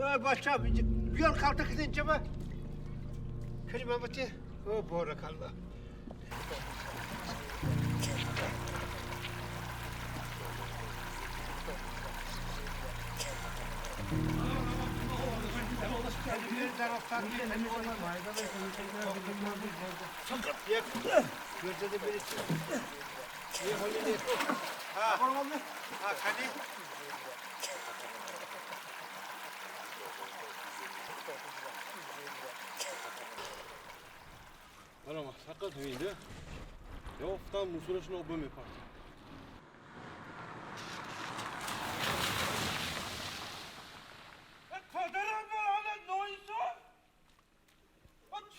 Başla بیار کارت کدین جمع کلماتی او بارک الله Gözde birisi. İyi halini. Ha. Ha kani. Arama, sakın tüyünde. Yoktan musurasını obam yapar. Padaran var hala noysun.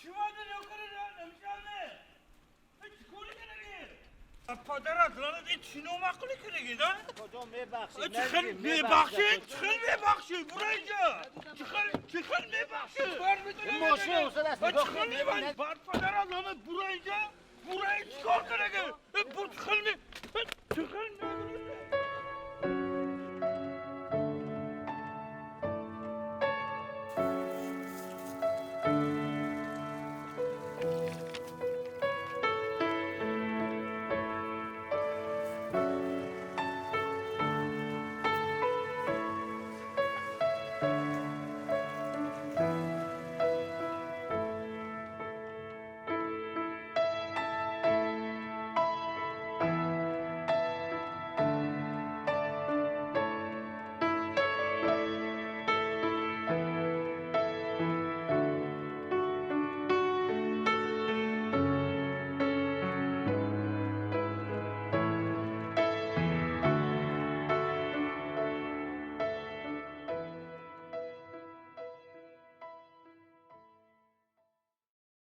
Çuvadın yukarı nemşane. Çikori keregi. Padaran lan çino maklı keregi da. کدوم میبخشی Çıkın میبخشی çıkın میبخشی buraya. Çıkın میبخشی. ماشین اصلا دست نگاه Çıkın میبخشی. Padaran lan buraya. Buraya çıkar keregi. Bu çıkın mi? Çıkın mi?